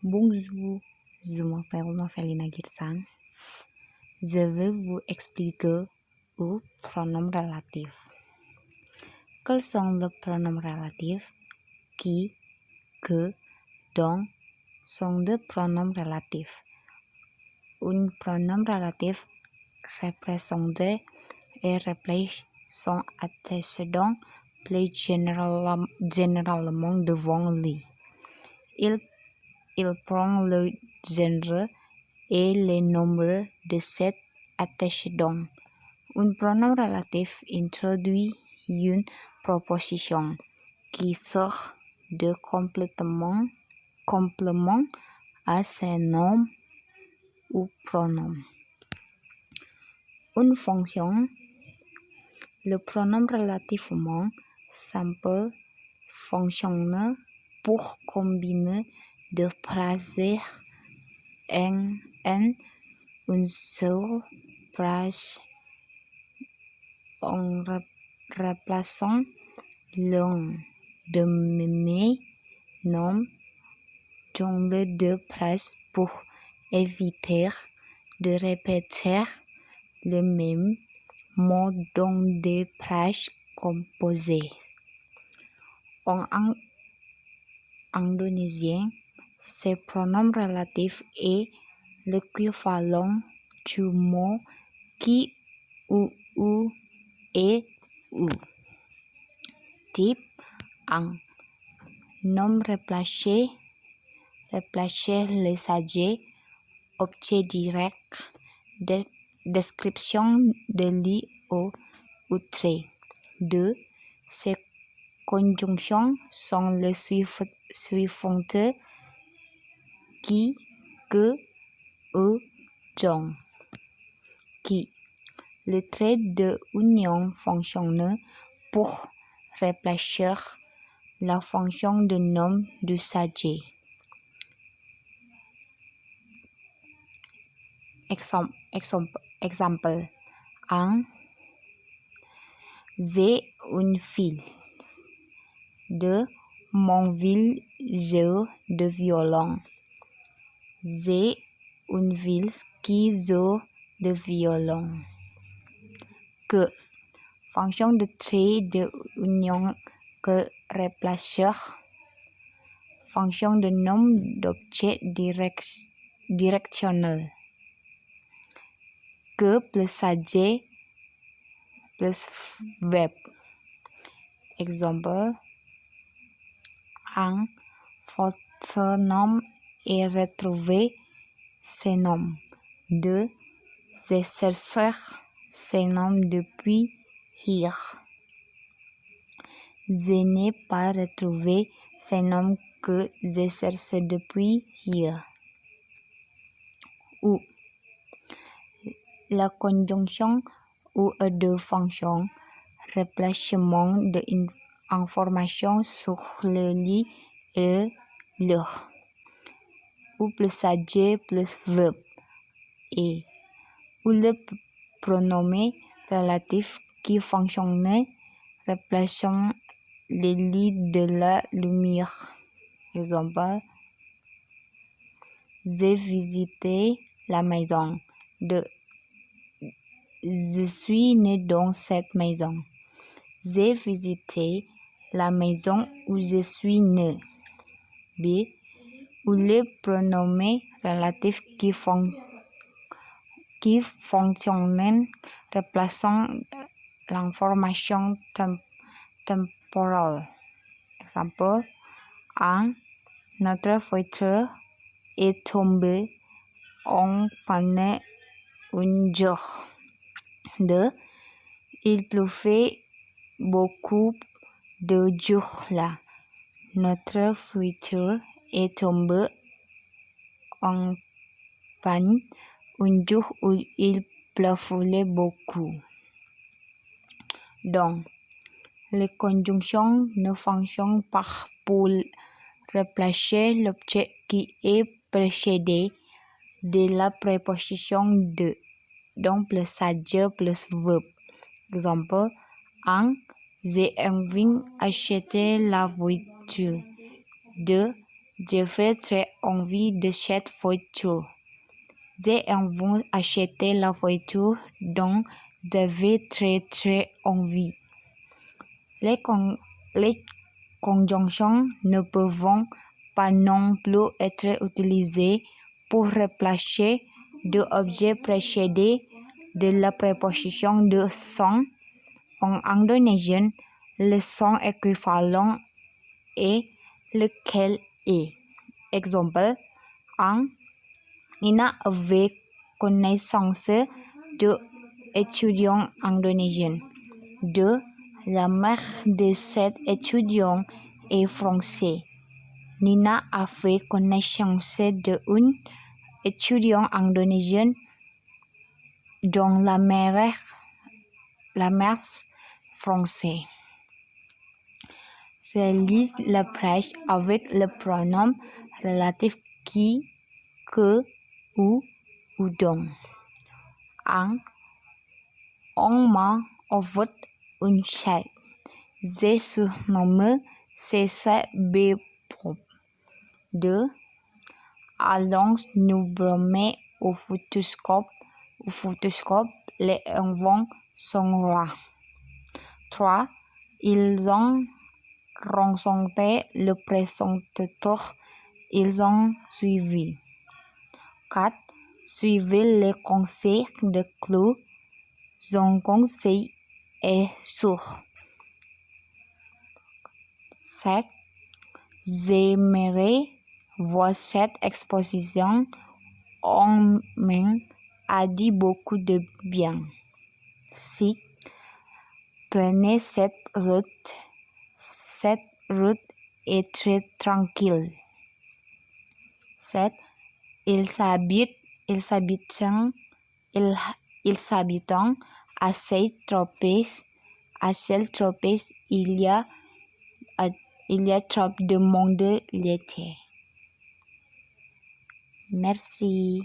Bonjour, je m'appelle Novelina Girsang. Je vais vous expliquer les pronoms relatifs. Quels sont les pronoms relatifs? Qui, que, dont sont des pronoms relatifs. Un pronom relatif représente et remplace son antécédent plus généralement devant lui. Il prend le genre et le nombre de cet antécédent. Un pronom relatif introduit une proposition qui sert de complément à ses noms ou pronoms. Une fonction. Le pronom relativement simple fonctionne pour combiner deux phrases en une seule phrase en remplaçant l'un des mêmes noms dans les deux phrases pour éviter de répéter le même mot dans des phrases composées. En indonésien, ce pronom relatif est l'équivalent du mot qui, ou, et u. Type 1. Nom remplacé le sujet, objet direct, description de lui ou trait. 2. Ces conjonctions sont les suivantes: qui, que, dont. Qui. Le trait de union fonctionne pour remplacer la fonction de nom du sujet. Exemple 1. J'ai une fille. 2. Mon ville joue de violon. J'ai une ville qui joue de violon. Que. Fonction de trait de union que remplace fonction de nom d'objet directionnel. Que plus sujet plus verbe. Exemple 1. Votre nom est retrouvé ce nom. 2. Je cherche ce nom depuis hier. Je n'ai pas retrouvé ce nom que je cherche depuis hier. Ou. La conjonction ou de fonction, remplacement de information sur le lui et le. Ou plus sujet plus verbe. Et. Ou le pronom relatif qui fonctionne remplaçant le lui de la lumière. Exemple. J'ai visité la maison. 2. Je suis né dans cette maison. J'ai visité la maison où je suis né. B. Ou les pronoms relatifs qui fonctionnent remplaçant l'information temporelle. Exemple 1. Notre voiture est tombée en panne un jour. 2. Il pleuvait beaucoup de jours là. Notre voiture est tombée en panne un jour où il pleuvait beaucoup. Donc, les conjonctions ne fonctionnent pas pour remplacer l'objet qui est précédé de la préposition de, donc plus sujet plus verbe. Exemple 1. J'ai envie d'acheter la voiture. 2. J'avais très envie de cette voiture. J'ai envie d'acheter la voiture dont j'avais très envie. Les conjonctions ne peuvent pas non plus être utilisées pour remplacer deux objets précédés de la préposition de son. En indonésien, le son équivalent est lequel est. Exemple 1. Nina avait connaissance de étudiants indonésiens. 2. La mère de cet étudiant est français. Nina avait connaissance d'un étudiant indonésien dont la mère français. Réalise la phrase avec le pronom relatif qui, que, ou dont. 1. On m'a offert une chaise. J'ai surnommé César B-Pop. 2. Allons nous promener au photoscope. Les enfants sont rois. 3. Ils ont rencontré le présentateur. Ils ont suivi. 4. Suivez les conseils de Claude. Son conseil est sûr. 7. J'aimerais voir cette exposition. On m'en a dit beaucoup de bien. 6. Prenez cette route. Cette route est très tranquille. 7. Ils habitent à Saint-Tropez. À Saint-Tropez, il y a trop de monde l'été. Merci.